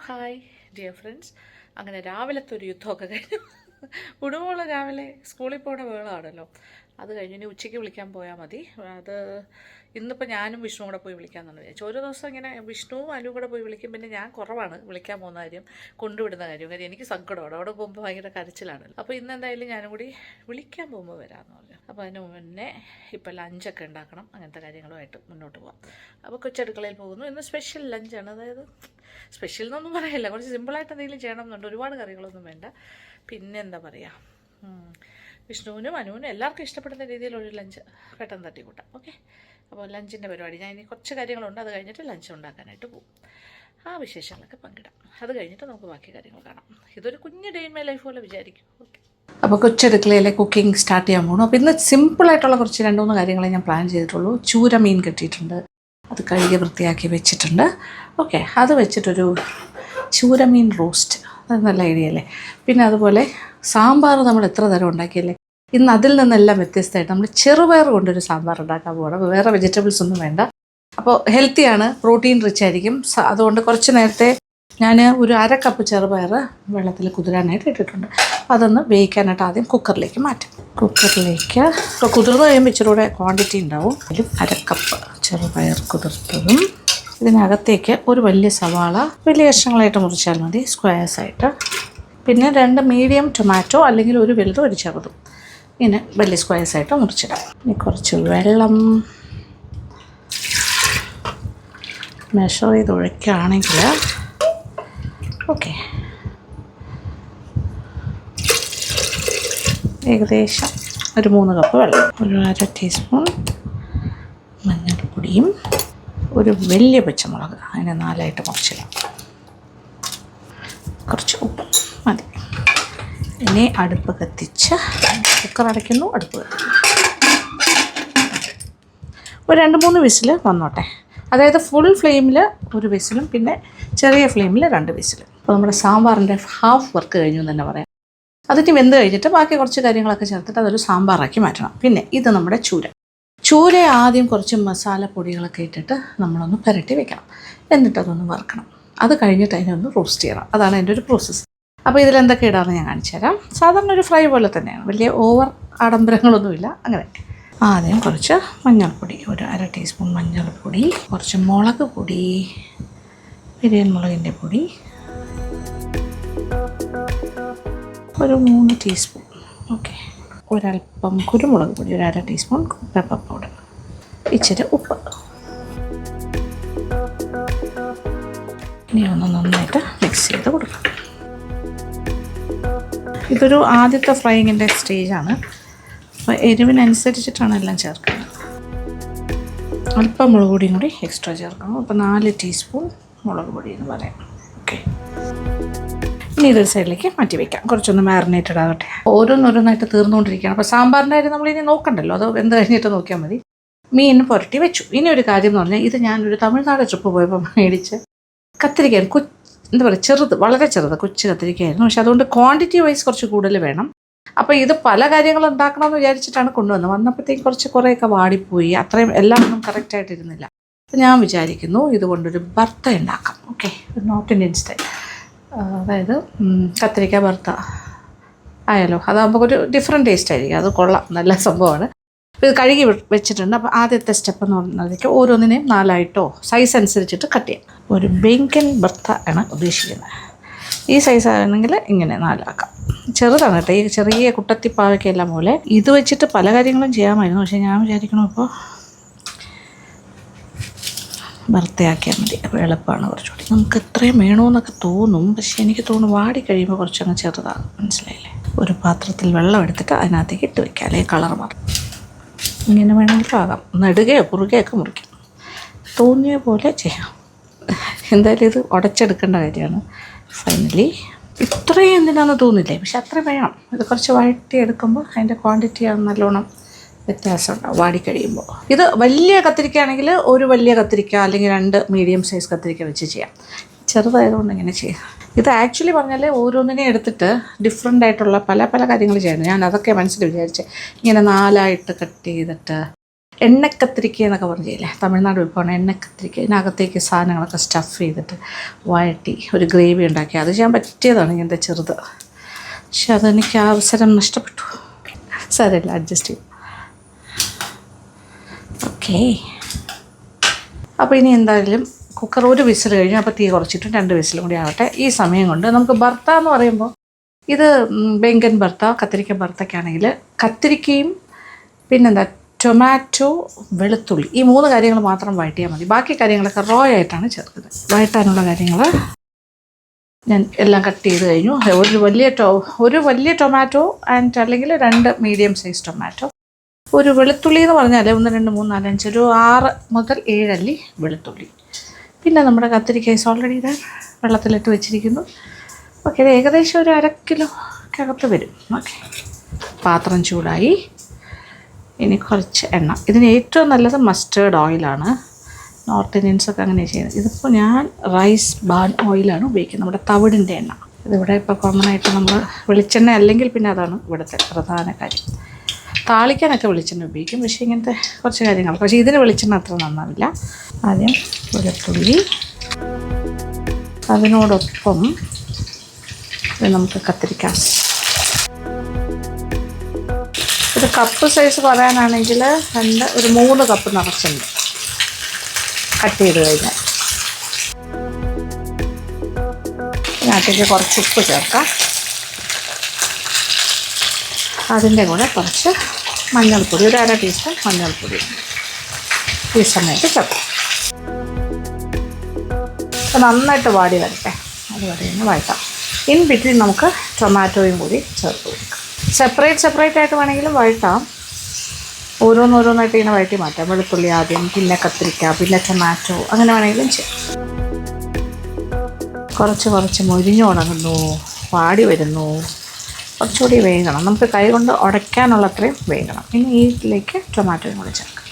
Hi dear friends. അങ്ങനെ രാവിലത്തെ ഒരു യുദ്ധമൊക്കെ കഴിഞ്ഞു. കുടുംബമുള്ള രാവിലെ സ്കൂളിൽ പോകുന്ന വേളാണല്ലോ. അത് കഴിഞ്ഞ് ഇനി ഉച്ചയ്ക്ക് വിളിക്കാൻ പോയാൽ മതി. അത് ഇന്നിപ്പോൾ ഞാനും വിഷ്ണു കൂടെ പോയി വിളിക്കാമെന്നാണ് വിചാരിച്ചു. ഓരോ ദിവസം ഇങ്ങനെ വിഷ്ണുവും അനുവും കൂടെ പോയി വിളിക്കും. പിന്നെ ഞാൻ കുറവാണ് വിളിക്കാൻ പോകുന്ന കാര്യം, കൊണ്ടുവിടുന്ന കാര്യം എനിക്ക് സങ്കടമാണ്. അവിടെ പോകുമ്പോൾ ഭയങ്കര കരച്ചിലാണല്ലോ. അപ്പോൾ ഇന്ന് എന്തായാലും ഞാനും കൂടി വിളിക്കാൻ പോകുമ്പോൾ വരാമെന്ന് പറഞ്ഞു. അപ്പോൾ അതിന് മുന്നേ ഇപ്പോൾ ലഞ്ചൊക്കെ ഉണ്ടാക്കണം. അങ്ങനത്തെ കാര്യങ്ങളുമായിട്ട് മുന്നോട്ട് പോകാം. അപ്പോൾ കൊച്ചടുക്കളയിൽ പോകുന്നു. ഇന്ന് സ്പെഷ്യൽ ലഞ്ചാണ്. അതായത് സ്പെഷ്യൽ എന്നൊന്നും പറയില്ല, കുറച്ച് സിമ്പിളായിട്ട് എന്തെങ്കിലും ചെയ്യണം എന്നുണ്ട്. ഒരുപാട് കറികളൊന്നും വേണ്ട. പിന്നെ എന്താ പറയുക, വിഷ്ണുവിനും അനുവിനും എല്ലാവർക്കും ഇഷ്ടപ്പെടുന്ന രീതിയിലൊരു ലഞ്ച് പെട്ടെന്ന് തട്ടിക്കൂട്ടാം. ഓക്കെ, അപ്പോൾ ലഞ്ചിൻ്റെ പരിപാടി ഞാൻ ഇനി കുറച്ച് കാര്യങ്ങളുണ്ട്. അത് കഴിഞ്ഞിട്ട് ലഞ്ച് ഉണ്ടാക്കാനായിട്ട് പോകും. ആ വിശേഷങ്ങളൊക്കെ പങ്കിടാം. അത് കഴിഞ്ഞിട്ട് നമുക്ക് ബാക്കി കാര്യങ്ങൾ കാണാം. ഇതൊരു കുഞ്ഞ് ഡേ ഇൻ മൈ ലൈഫ് പോലെ വിചാരിക്കും. ഓക്കെ, അപ്പോൾ കൊച്ചടുക്കളയിലെ കുക്കിംഗ് സ്റ്റാർട്ട് ചെയ്യാൻ പോകണം. അപ്പോൾ ഇന്ന് സിമ്പിളായിട്ടുള്ള കുറച്ച് 2-3 കാര്യങ്ങളെ ഞാൻ പ്ലാൻ ചെയ്തിട്ടുള്ളൂ. ചൂര മീൻ കിട്ടിയിട്ടുണ്ട്, അത് കഴുകി വൃത്തിയാക്കി വെച്ചിട്ടുണ്ട്. ഓക്കെ, അത് വെച്ചിട്ടൊരു ചൂരമീൻ റോസ്റ്റ്, അത് നല്ല ഐഡിയ അല്ലേ. പിന്നെ അതുപോലെ സാമ്പാർ നമ്മൾ എത്ര തരം ഉണ്ടാക്കിയല്ലേ. ഇന്ന് അതിൽ നിന്നെല്ലാം വ്യത്യസ്തമായിട്ട് നമ്മൾ ചെറുപയർ കൊണ്ടൊരു സാമ്പാർ ഉണ്ടാക്കാൻ പോകണം. വേറെ വെജിറ്റബിൾസ് ഒന്നും വേണ്ട. അപ്പോൾ ഹെൽത്തിയാണ്, പ്രോട്ടീൻ റിച്ച് ആയിരിക്കും. അതുകൊണ്ട് കുറച്ച് നേരത്തെ ഞാൻ ഒരു 1/2 കപ്പ് ചെറുപയർ വെള്ളത്തിൽ കുതിരാനായിട്ട് ഇട്ടിട്ടുണ്ട്. അതൊന്ന് വേവിക്കാനായിട്ട് ആദ്യം കുക്കറിലേക്ക് മാറ്റും. കുക്കറിലേക്ക് ഇപ്പോൾ കുതിർന്ന് കഴിയുമ്പോൾ ഇച്ചിരി കൂടെ ക്വാണ്ടിറ്റി ഉണ്ടാവും. അതിലും 1/2 കപ്പ് ചെറുപയർ കുതിർത്തതും, ഇതിനകത്തേക്ക് ഒരു വലിയ സവാള വലിയ കഷ്ണങ്ങളായിട്ട് മുറിച്ചാൽ മതി, സ്ക്വയേഴ്സായിട്ട്. പിന്നെ 2 മീഡിയം ടൊമാറ്റോ, അല്ലെങ്കിൽ ഒരു വലുതും ഒരു ചെറുതും, ഇങ്ങനെ വലിയ സ്ക്വയേഴ്സായിട്ട് മുറിച്ചിടാം. ഇനി കുറച്ച് വെള്ളം മെഷർ ചെയ്ത് ഒഴിക്കുകയാണെങ്കിൽ ഓക്കെ, ഏകദേശം ഒരു 3 കപ്പ് വെള്ളം, ഒരു 1/2 ടീസ്പൂൺ മഞ്ഞൾപ്പൊടിയും, ഒരു വലിയ പച്ചമുളക് അതിനെ 4ആയിട്ട് മുറിച്ചിടാം, കുറച്ച് ഉപ്പ് മതി. ഇനി അടുപ്പ് കത്തിച്ച് കുക്കർ അടയ്ക്കുന്നു. അടുപ്പ് കത്തിക്കുന്നു. ഒരു 2-3 വിസിൽ വന്നോട്ടെ. അതായത് ഫുൾ ഫ്ലെയിമിൽ ഒരു വിസിലും പിന്നെ ചെറിയ ഫ്ലെയിമിൽ 2 വിസിലും. അപ്പോൾ നമ്മുടെ സാമ്പാറിൻ്റെ ഹാഫ് വർക്ക് കഴിഞ്ഞു എന്ന് തന്നെ പറയാം. അതിട്ട് വെന്ത് കഴിഞ്ഞിട്ട് ബാക്കി കുറച്ച് കാര്യങ്ങളൊക്കെ ചേർത്തിട്ട് അതൊരു സാമ്പാറാക്കി മാറ്റണം. പിന്നെ ഇത് നമ്മുടെ ചൂര ആദ്യം കുറച്ച് മസാലപ്പൊടികളൊക്കെ ഇട്ടിട്ട് നമ്മളൊന്ന് പുരട്ടി വെക്കണം. എന്നിട്ട് അതൊന്ന് വറുക്കണം. അത് കഴിഞ്ഞിട്ട് അതിനൊന്ന് റോസ്റ്റ് ചെയ്യണം. അതാണ് എൻ്റെ ഒരു പ്രോസസ്സ്. അപ്പോൾ ഇതിലെന്തൊക്കെ ഇടാമെന്ന് ഞാൻ കാണിച്ചു തരാം. സാധാരണ ഒരു ഫ്രൈ പോലെ തന്നെയാണ്, വലിയ ഓവർ ആഡംബരങ്ങളൊന്നുമില്ല. അങ്ങനെ ആദ്യം കുറച്ച് മഞ്ഞൾപ്പൊടി, ഒരു 1/2 ടീസ്പൂൺ മഞ്ഞൾപ്പൊടി, കുറച്ച് മുളക് പൊടി, ബിരിയാണി മുളകിൻ്റെ പൊടി, ഒരു 3 ടീസ്പൂൺ. ഓക്കെ, ഒരൽപ്പം കുരുമുളക് പൊടി, ഒരു 1/2 ടീസ്പൂൺ പെപ്പർ പൗഡർ, ഇച്ചിരി ഉപ്പ്. ഇനി ഒന്ന് നന്നായിട്ട് മിക്സ് ചെയ്ത് കൊടുക്കാം. ഇതൊരു ആദ്യത്തെ ഫ്രൈയിങ്ങിൻ്റെ സ്റ്റേജാണ്. അപ്പോൾ എരിവിനനുസരിച്ചിട്ടാണ് എല്ലാം ചേർക്കുന്നത്. അല്പം മുളക് പൊടിയും കൂടി എക്സ്ട്രാ ചേർക്കണം. അപ്പോൾ 4 ടീസ്പൂൺ മുളക് പൊടി എന്ന് പറയാം. ഓക്കെ, ഇനി ഇതൊരു സൈഡിലേക്ക് മാറ്റി വയ്ക്കാം. കുറച്ചൊന്ന് മാറിനേറ്റഡ് ആകട്ടെ. ഓരോന്നോരോന്നായിട്ട് തീർന്നുകൊണ്ടിരിക്കുകയാണ്. അപ്പോൾ സാമ്പാറിൻ്റെ കാര്യം നമ്മളിനി നോക്കണ്ടല്ലോ, അത് എന്ത് കഴിഞ്ഞിട്ട് നോക്കിയാൽ മതി. മീൻ പുരട്ടി വെച്ചു. ഇനി ഒരു കാര്യം എന്ന് പറഞ്ഞാൽ, ഇത് ഞാനൊരു തമിഴ്നാട് ട്രിപ്പ് പോയപ്പോൾ മേടിച്ച് കത്തിരിക്കാൻ എന്താ പറയുക, ചെറുത്, വളരെ ചെറുത് കൊച്ചു കത്തിരിക്കയായിരുന്നു. പക്ഷെ അതുകൊണ്ട് ക്വാണ്ടിറ്റി വൈസ് കുറച്ച് കൂടുതൽ വേണം. അപ്പോൾ ഇത് പല കാര്യങ്ങൾ ഉണ്ടാക്കണമെന്ന് വിചാരിച്ചിട്ടാണ് കൊണ്ടുവന്നത്. വന്നപ്പോഴത്തേക്ക് കുറേയൊക്കെ വാടിപ്പോയി, അത്രയും എല്ലാം ഒന്നും കറക്റ്റായിട്ടിരുന്നില്ല. അപ്പോൾ ഞാൻ വിചാരിക്കുന്നു ഇതുകൊണ്ടൊരു ഭർത്ത ഉണ്ടാക്കാം. ഓക്കെ, ഒരു നോർത്ത് ഇന്ത്യൻ സ്റ്റൈൽ, അതായത് കത്തിരിക്ക ഭർത്ത ആയാലോ. അതാകുമ്പോൾ ഒരു ഡിഫറെൻറ്റ് ടേസ്റ്റ് ആയിരിക്കും. അത് കൊള്ളാം, നല്ല സംഭവമാണ്. അപ്പോൾ ഇത് കഴുകി വെച്ചിട്ടുണ്ട്. അപ്പോൾ ആദ്യത്തെ സ്റ്റെപ്പ് എന്ന് പറഞ്ഞതിലേക്ക് ഓരോന്നിനെയും 4ആയിട്ടോ സൈസ് അനുസരിച്ചിട്ട് കട്ട് ചെയ്യാം. ഒരു ബേങ്കൻ ഭർത്ത ആണ് ഉദ്ദേശിക്കുന്നത്. ഈ സൈസ് ആണെങ്കിൽ ഇങ്ങനെ 4ആക്കാം. ചെറുതാണ് കേട്ടോ, ഈ ചെറിയ കുട്ടത്തിപ്പാവയ്ക്കെല്ലാം പോലെ. ഇത് വെച്ചിട്ട് പല കാര്യങ്ങളും ചെയ്യാമായിരുന്നു. പക്ഷേ ഞാൻ വിചാരിക്കണം ഇപ്പോൾ ഭർത്തയാക്കിയാൽ മതി. അപ്പോൾ എളുപ്പമാണ് കുറച്ചുകൂടി. നമുക്ക് എത്രയും വേണമെന്നൊക്കെ തോന്നും, പക്ഷേ എനിക്ക് തോന്നുന്നു വാടി കഴിയുമ്പോൾ കുറച്ചങ്ങ് ചെറുതാകും. മനസ്സിലായില്ലേ? ഒരു പാത്രത്തിൽ വെള്ളം എടുത്തിട്ട് അതിനകത്തേക്ക് ഇട്ട് വയ്ക്കാം, അല്ലെങ്കിൽ കളർ മാറും. ഇങ്ങനെ വേണമെങ്കിലും ആകാം. നെടുകയോ കുറുകയൊക്കെ മുറിക്കാം, തോന്നിയ പോലെ ചെയ്യാം. എന്തായാലും ഇത് ഉടച്ചെടുക്കേണ്ട കാര്യമാണ്. ഫൈനലി ഇത്രയും എന്തിനാണെന്ന് തോന്നില്ലേ, പക്ഷെ അത്രയും വേണം. ഇത് കുറച്ച് വഴറ്റിയെടുക്കുമ്പോൾ അതിൻ്റെ ക്വാണ്ടിറ്റി നല്ലോണം വ്യത്യാസം ഉണ്ടാവും വാടിക്കഴിയുമ്പോൾ. ഇത് വലിയ കത്തിരിക്കയാണെങ്കിൽ ഒരു വലിയ കത്തിരിക്ക അല്ലെങ്കിൽ 2 മീഡിയം സൈസ് കത്തിരിക്ക വെച്ച് ചെയ്യാം. ചെറുതായതുകൊണ്ട് ഇങ്ങനെ ചെയ്യാം. ഇത് ആക്ച്വലി പറഞ്ഞാൽ ഓരോന്നിനെ എടുത്തിട്ട് ഡിഫറെൻ്റ് ആയിട്ടുള്ള പല കാര്യങ്ങൾ ചെയ്യണം. ഞാൻ അതൊക്കെ മനസ്സിൽ വിചാരിച്ച് ഇങ്ങനെ 4ആയിട്ട് കട്ട് ചെയ്തിട്ട് എണ്ണക്കത്തിരിക്ക എന്നൊക്കെ പറഞ്ഞില്ലേ, തമിഴ്നാട് വിഭവമാണ് എണ്ണക്കത്തിരിക്ക. ഇതിനകത്തേക്ക് സാധനങ്ങളൊക്കെ സ്റ്റഫ് ചെയ്തിട്ട് വഴറ്റി ഒരു ഗ്രേവി ഉണ്ടാക്കി അത് ചെയ്യാൻ പറ്റിയതാണ് ഇങ്ങനത്തെ ചെറുത്. പക്ഷെ അതെനിക്ക് ആ അവസരം നഷ്ടപ്പെട്ടു. സാരമില്ല, അഡ്ജസ്റ്റ് ചെയ്യും. ഓക്കേ, അപ്പോൾ ഇനി എന്തായാലും കുക്കർ ഒരു വിസിൽ കഴിഞ്ഞു. അപ്പോൾ തീ കുറച്ചിട്ട് 2 വിസിലും കൂടി ആവട്ടെ. ഈ സമയം കൊണ്ട് നമുക്ക് ഭർത്ത എന്ന് പറയുമ്പോൾ ഇത് ബെങ്കൻ ഭർത്ത, കത്തിരിക്ക ഭർത്തയ്ക്കാണെങ്കിൽ കത്തിരിക്കയും പിന്നെന്താ ടൊമാറ്റോ, വെളുത്തുള്ളി, ഈ 3 കാര്യങ്ങൾ മാത്രം വഴറ്റിയാൽ മതി. ബാക്കി കാര്യങ്ങളൊക്കെ റോ ആയിട്ടാണ് ചേർക്കുന്നത്. വഴറ്റാനുള്ള കാര്യങ്ങൾ ഞാൻ എല്ലാം കട്ട് ചെയ്ത് കഴിഞ്ഞു. ഒരു വലിയ ടൊമാറ്റോ ആൻഡ് അല്ലെങ്കിൽ 2 മീഡിയം സൈസ് ടൊമാറ്റോ, ഒരു വെളുത്തുള്ളി എന്ന് പറഞ്ഞാൽ 1 2 3 4 5 ഒരു 6 മുതൽ 7 അല്ലി വെളുത്തുള്ളി. പിന്നെ നമ്മുടെ കത്തിരിക്ക ഓൾറെഡി ഇത് വെള്ളത്തിലിട്ട് വെച്ചിരിക്കുന്നു. ഓക്കെ, ഇത് ഏകദേശം ഒരു 1/2 കിലോക്കകത്ത് വരും. ഓക്കെ, പാത്രം ചൂടായി. ഇനി കുറച്ച് എണ്ണ. ഇതിന് ഏറ്റവും നല്ലത് മസ്റ്റേർഡ് ഓയിലാണ്. നോർത്ത് ഇന്ത്യൻസൊക്കെ അങ്ങനെ ചെയ്യുന്നത്. ഇതിപ്പോൾ ഞാൻ റൈസ് ബാൻ ഓയിലാണ് ഉപയോഗിക്കുന്നത്, നമ്മുടെ തവിടിൻ്റെ എണ്ണ. ഇതിവിടെ ഇപ്പോൾ കോമൺ ആയിട്ട് നമ്മൾ വെളിച്ചെണ്ണ അല്ലെങ്കിൽ പിന്നെ അതാണ് ഇവിടുത്തെ പ്രധാന കാര്യം. താളിക്കാനൊക്കെ വെളിച്ചെണ്ണ ഉപയോഗിക്കും, പക്ഷേ ഇങ്ങനത്തെ കുറച്ച് കാര്യങ്ങൾ. പക്ഷേ ഇതിന് വെളിച്ചെണ്ണ അത്ര നന്നാവില്ല. ആദ്യം വെളുത്തുള്ളി, അതിനോടൊപ്പം നമുക്ക് കത്തിരിക്കാം. ഒരു കപ്പ് സൈസ് പറയാനാണെങ്കിൽ ഒരു 3 കപ്പ് നിറച്ചുണ്ട് കട്ട് ചെയ്ത് കഴിഞ്ഞാൽ. ഇതിനകത്തേക്ക് കുറച്ച് ഉപ്പ് ചേർക്കാം. അതിൻ്റെ കൂടെ കുറച്ച് മഞ്ഞൾപ്പൊടി, ഒരു 1/2 ടീസ്പൂൺ മഞ്ഞൾപ്പൊടി ഈ സമയത്ത് ചേർക്കാം. അപ്പോൾ നന്നായിട്ട് വാടി വരട്ടെ. അത് വരെയൊന്ന് വഴറ്റാം. ഇൻ ബിറ്റ്വീൻ നമുക്ക് ടൊമാറ്റോയും കൂടി ചേർത്ത് കൊടുക്കാം. സെപ്പറേറ്റ് ആയിട്ട് വേണമെങ്കിലും വഴറ്റാം. ഓരോന്നായിട്ട് ഇങ്ങനെ വഴറ്റി മാറ്റാം. വെളുത്തുള്ളി ആദ്യം, പിന്നെ കത്തിരിക്ക, പിന്നെ ടൊമാറ്റോ, അങ്ങനെ വേണമെങ്കിലും ചെയ്യാം. കുറച്ച് മൊരിഞ്ഞു തുടങ്ങുന്നു, വാടി വരുന്നു. കുറച്ചുകൂടി വേകണം. നമുക്ക് കൈ കൊണ്ട് ഉടയ്ക്കാനുള്ള അത്രയും വേകണം. ഇനി ഇതിലേക്ക് ടൊമാറ്റോയും കൂടി ചേർക്കാം.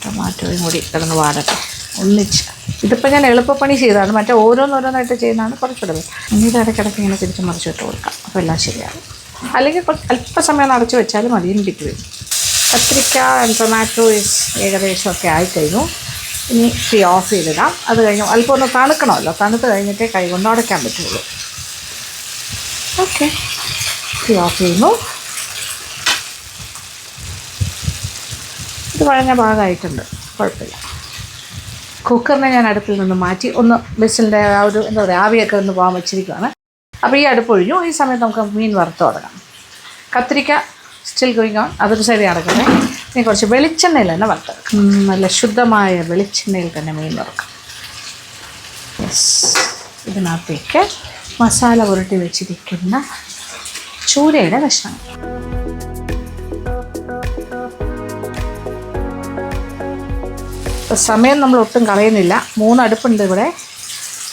ടൊമാറ്റോയും കൂടി കിടന്ന് വാടട്ടെ ഒന്നിച്ച്. ഇതിപ്പോൾ ഞാൻ എളുപ്പപ്പണി ചെയ്തതാണ്, മറ്റേ ഓരോന്നായിട്ട് ചെയ്യുന്നതാണ് കുറച്ചുകൂടെ. ഇനി ഇത് ഇടയ്ക്കിടയ്ക്ക് ഇങ്ങനെ തിരിച്ച് മറിച്ചിട്ട് കൊടുക്കാം. അപ്പോൾ എല്ലാം ശരിയാകും. അല്ലെങ്കിൽ അല്പസമയം അടച്ച് വെച്ചാലും മതി. ഇൻ ബിറ്റ്വീൻ കത്തിരിക്ക ടൊമാറ്റോ ഏകദേശമൊക്കെ ആയിക്കഴിഞ്ഞു. ഇനി തീ ഓഫ് ചെയ്തിടാം. അത് കഴിഞ്ഞ് അല്പം ഒന്ന് തണുക്കണമല്ലോ. തണുത്ത് കഴിഞ്ഞിട്ടേ കൈ കൊണ്ട് ഉടയ്ക്കാൻ പറ്റുള്ളൂ. ഓക്കെ, തീ ഓഫ് ചെയ്യുന്നു. ഇത് വഴഞ്ഞ ഭാഗമായിട്ടുണ്ട്, കുഴപ്പമില്ല. കുക്കറിനെ ഞാൻ അടുപ്പിൽ നിന്ന് മാറ്റി ഒന്ന് ബസിൻ്റെ ആ ഒരു എന്താ പറയുക ആവിയൊക്കെ ഒന്ന് പോകാൻ വെച്ചിരിക്കുകയാണ്. അപ്പോൾ ഈ അടുപ്പ് ഒഴിഞ്ഞു. ഈ സമയത്ത് നമുക്ക് മീൻ വറുത്ത് തുടങ്ങാം. കത്തിരിക്ക സ്റ്റിൽ ഗോയിങ് ഓൺ, അതൊരു സൈഡിൽ നടക്കുന്നത്. ഇനി കുറച്ച് വെളിച്ചെണ്ണയിൽ തന്നെ വറുത്തെടുക്കാം. നല്ല ശുദ്ധമായ വെളിച്ചെണ്ണയിൽ തന്നെ മീൻ വറുക്കാം. യെസ്, ഇതിനകത്തേക്ക് മസാല പുരട്ടി വെച്ചിരിക്കുന്ന ചൂരയുടെ കഷ്ണം. സമയം നമ്മൾ ഒട്ടും കളയുന്നില്ല. 3 അടുപ്പുണ്ട് ഇവിടെ,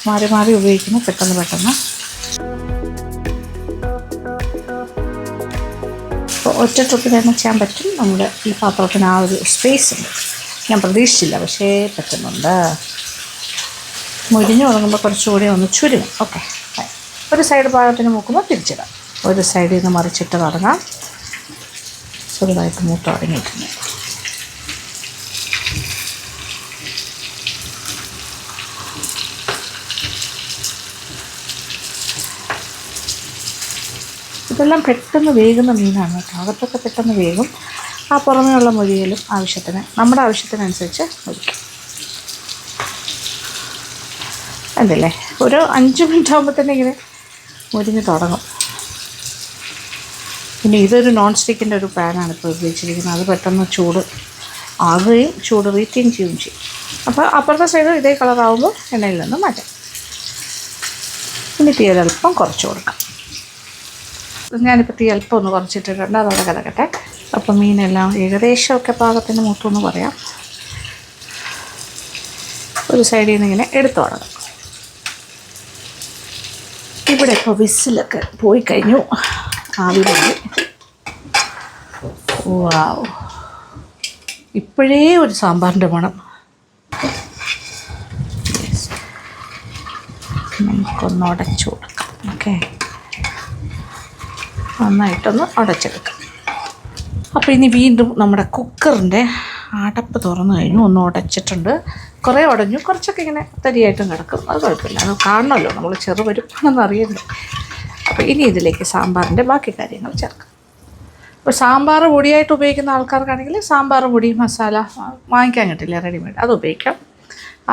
മാറി ഉപയോഗിക്കുന്നു പെട്ടെന്ന്. അപ്പോൾ ഒറ്റ ട്രിപ്പിൽ തന്നെ ചെയ്യാൻ പറ്റും. നമ്മുടെ ഈ പാത്രത്തിന് ആ ഒരു സ്പേസ് ഉണ്ട്. ഞാൻ പ്രതീക്ഷിച്ചില്ല, പക്ഷേ പറ്റുന്നുണ്ട്. മുരിഞ്ഞു തുടങ്ങുമ്പോൾ കുറച്ചുകൂടി ഒന്ന് ചുരുങ്ങും. ഓക്കെ, ഒരു സൈഡ് ഭാഗത്തിന് മൂക്കുമ്പോൾ തിരിച്ചിടാം. ഒരു സൈഡിൽ നിന്ന് മറിച്ചിട്ട് തുടങ്ങാം. ചെറുതായിട്ട് മൂത്ത് തുടങ്ങിയിട്ടുണ്ട്. ഇതെല്ലാം പെട്ടെന്ന് വേകുന്ന മീനാണ് കേട്ടോ. അകത്തൊക്കെ പെട്ടെന്ന് വേകും. ആ പുറമേയുള്ള മൊഴിയിലും നമ്മുടെ ആവശ്യത്തിനനുസരിച്ച് മൊഴിക്കും. അതല്ലേ, ഒരു 5 മിനിറ്റ് ആകുമ്പോൾ തന്നെ ഇങ്ങനെ മുരിഞ്ഞ് തുടങ്ങും. പിന്നെ ഇതൊരു നോൺ സ്റ്റിക്കിൻ്റെ ഒരു പാനാണ് ഇപ്പോൾ ഉപയോഗിച്ചിരിക്കുന്നത്. അത് പെട്ടെന്ന് ചൂട് ആകുകയും ചൂട് റീറ്റെയിൻ ചെയ്യുകയും ചെയ്യും. അപ്പോൾ അപ്പുറത്തെ സൈഡ് ഇതേ കളറാകുമ്പോൾ എണ്ണയിൽ നിന്ന് മാറ്റാം. ഇനി തീ ഒരല്പം കുറച്ച് കൊടുക്കാം. ഞാനിപ്പോൾ തീ അല്പം ഒന്ന് കുറച്ചിട്ടിട്ടുണ്ട്. അതവിടെ കിടക്കട്ടെ. അപ്പം മീനെല്ലാം ഏകദേശമൊക്കെ പാകത്തിന് മൂത്തെന്ന് പറയാം. ഒരു സൈഡിൽ നിന്ന് ഇങ്ങനെ എടുത്തു തുടങ്ങാം. ഇവിടെ ഇപ്പോൾ വിസിലൊക്കെ പോയി കഴിഞ്ഞു. ആവി പോയി. വാവ്, ഇപ്പോഴേ ഒരു സാമ്പാറിൻ്റെ മണം. നമുക്കൊന്ന് ഉടച്ചു കൊടുക്കാം. ഓക്കെ, നന്നായിട്ടൊന്ന് ഉടച്ചെടുക്കാം. അപ്പോൾ ഇനി വീണ്ടും നമ്മുടെ കുക്കറിൻ്റെ അടപ്പ് തുറന്നു കഴിഞ്ഞു. ഒന്ന് ഉടച്ചിട്ടുണ്ട്, കുറേ ഉടഞ്ഞു, കുറച്ചൊക്കെ ഇങ്ങനെ തരിയായിട്ടും കിടക്കും. അത് കുഴപ്പമില്ല, അത് കാണണമല്ലോ, നമ്മൾ ചെറുപരുപ്പാണെന്ന് അറിയണ്ടേ. അപ്പോൾ ഇനി ഇതിലേക്ക് സാമ്പാറിൻ്റെ ബാക്കി കാര്യങ്ങൾ ചേർക്കാം. ഇപ്പോൾ സാമ്പാർ പൊടിയായിട്ട് ഉപയോഗിക്കുന്ന ആൾക്കാർക്കാണെങ്കിൽ സാമ്പാർ പൊടി മസാല വാങ്ങിക്കാൻ കിട്ടില്ല, റെഡിമെയ്ഡ്, അത് ഉപയോഗിക്കാം.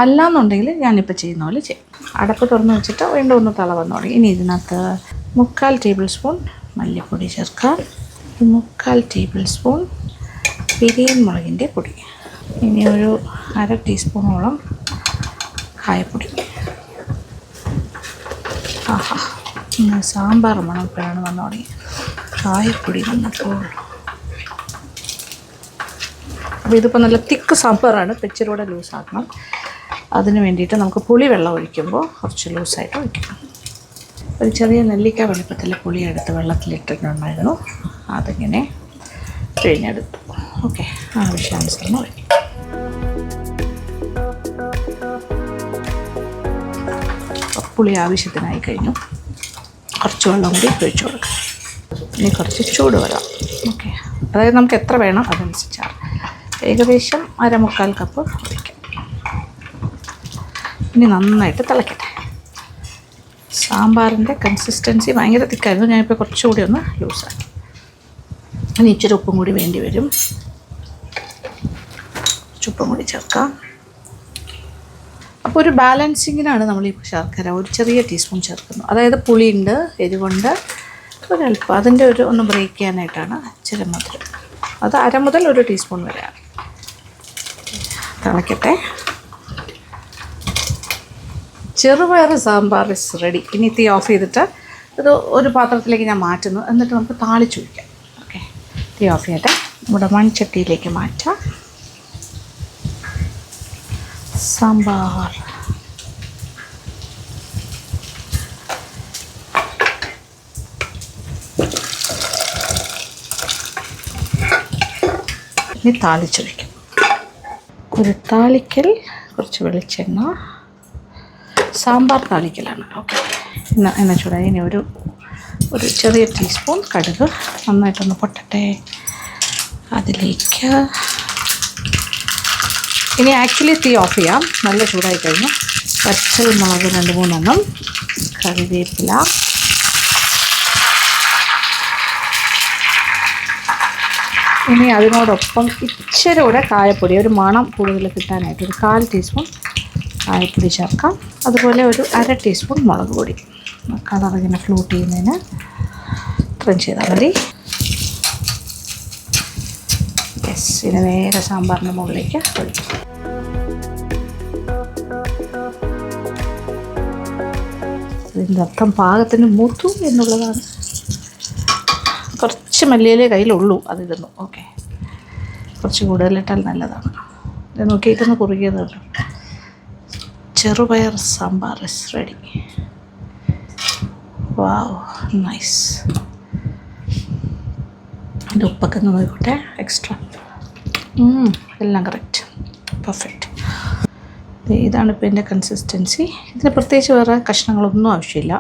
അല്ലാന്നുണ്ടെങ്കിൽ ഞാനിപ്പോൾ ചെയ്യുന്ന പോലെ ചെയ്യും. അടപ്പ് തുറന്ന് വെച്ചിട്ട് വീണ്ടും ഒന്ന് തള വന്നു തുടങ്ങി. ഇനി ഇതിനകത്ത് 3/4 ടേബിൾ സ്പൂൺ മല്ലിപ്പൊടി ചേർക്കാം, 3/4 ടേബിൾ സ്പൂൺ ബിരിയാണി മുളകിൻ്റെ പൊടി, ഇനി ഒരു 1/2 ടീസ്പൂണോളം കായപ്പൊടി. ആഹാ, സാമ്പാർ മണപ്പോഴാണ് വന്നു തുടങ്ങി. കായപ്പൊടി വന്നപ്പോൾ അപ്പോൾ ഇതിപ്പോൾ നല്ല തിക്ക് സാമ്പാറാണ്, ഇച്ചിരൂടെ ലൂസാക്കണം. അതിന് വേണ്ടിയിട്ട് നമുക്ക് പുളി വെള്ളം ഒഴിക്കുമ്പോൾ കുറച്ച് ലൂസായിട്ട് ഒഴിക്കണം. ഒരു ചെറിയ നെല്ലിക്ക വലുപ്പത്തിൽ പുളി എടുത്ത് വെള്ളത്തിലിട്ടിട്ടുണ്ടായിരുന്നു, അതിങ്ങനെ പിഴിഞ്ഞെടുത്തു. ഓക്കെ, ആവശ്യാനുസരണം ഒഴിക്കും. പുളി ആവശ്യത്തിനായി കഴിഞ്ഞു, കുറച്ച് വെള്ളം കൂടി ഒഴിച്ചു കൊടുക്കാം. ഇനി കുറച്ച് ചൂടുവെള്ളം. ഓക്കെ, അതായത് നമുക്ക് എത്ര വേണം അതനുസരിച്ചാണ്. ഏകദേശം 1/4 കപ്പ് ഒഴിക്കാം. ഇനി നന്നായിട്ട് തിളക്കട്ടെ. സാമ്പാറിൻ്റെ കൺസിസ്റ്റൻസി ഭയങ്കര തിക്കായിരുന്നു, ഞാനിപ്പോൾ കുറച്ചുകൂടി ഒന്ന് ലൂസാക്കി. ഇനി ഇച്ചിരി ഉപ്പും കൂടി വേണ്ടി വരും, ഉപ്പും കൂടി ചേർക്കാം. അപ്പോൾ ഒരു ബാലൻസിങ്ങിനാണ് നമ്മളീ ശർക്കര ഒരു ചെറിയ ടീസ്പൂൺ ചേർക്കുന്നത്. അതായത് പുളിയുണ്ട്, എരിവുണ്ട്, ഒരല്പം അതിൻ്റെ ഒന്ന് ബ്രേക്ക് ചെയ്യാനായിട്ടാണ് ഇച്ചിരി മധുരം. അത് 1/2 മുതൽ 1 ടീസ്പൂൺ വരെയാണ്. തിളക്കട്ടെ. ചെറുപയർ സാമ്പാർ ഇസ് റെഡി. ഇനി തീ ഓഫ് ചെയ്തിട്ട് ഇത് ഒരു പാത്രത്തിലേക്ക് ഞാൻ മാറ്റുന്നു, എന്നിട്ട് നമുക്ക് താളിച്ച് ഒഴിക്കാം. ഓക്കെ, തീ ഓഫ് ചെയ്യട്ടെ. നമ്മുടെ മൺചട്ടിയിലേക്ക് മാറ്റാം. സാമ്പാർ ഇനി താളിച്ചൊഴിക്കും. ഒരു താളിക്കൽ, കുറച്ച് വെളിച്ചെണ്ണ, സാമ്പാർ താളിക്കലാണ്. ഓക്കെ, എണ്ണ ചൂടായി. ഇനി ഒരു ചെറിയ ടീസ്പൂൺ കടുക് നന്നായിട്ടൊന്ന് പൊട്ടട്ടെ. അതിലേക്ക് ഇനി ആക്ച്വലി തീ ഓഫ് ചെയ്യാം, നല്ല ചൂടായി കഴിഞ്ഞു. പച്ചൽ മുളക് 2-3 എണ്ണം, കറിവേപ്പില, ഇനി അതിനോടൊപ്പം ഇച്ചിരി കൂടെ കായപ്പൊടി, ഒരു മണം കൂടുതൽ കിട്ടാനായിട്ട് ഒരു 1/4 ടീസ്പൂൺ കായപ്പൊടി ചേർക്കാം. അതുപോലെ ഒരു 1/2 ടീസ്പൂൺ മുളക് പൊടി, കളർ ഇങ്ങനെ ഫ്ലൂട്ട് ചെയ്യുന്നതിന് ഇത്രയും ചെയ്താൽ മതി. യെസ്, ഇനി നേരെ സാമ്പാറിൻ്റെ മുകളിലേക്ക് ഒഴിക്കും. ഇതിൻ്റെ അർത്ഥം പാകത്തിന് മൂത്തു എന്നുള്ളതാണ്. കുറച്ച് മല്ലിയിലേ കയ്യിലുള്ളൂ, അതിരുന്നു. ഓക്കെ, കുറച്ച് കൂടുതലിട്ടാൽ നല്ലതാണ്. ഇത് നോക്കിയിട്ടൊന്ന് കുറുകിയത് കേട്ടോ. ചെറുപയർ sambar is ready. Wow, nice. എൻ്റെ ഉപ്പൊക്കെ ഒന്ന് നോക്കട്ടെ, എക്സ്ട്രാ എല്ലാം കറക്റ്റ്, പെർഫെക്റ്റ്. ഇതാണ് ഇപ്പോൾ എൻ്റെ കൺസിസ്റ്റൻസി. ഇതിന് പ്രത്യേകിച്ച് വേറെ കഷ്ണങ്ങളൊന്നും ആവശ്യമില്ല.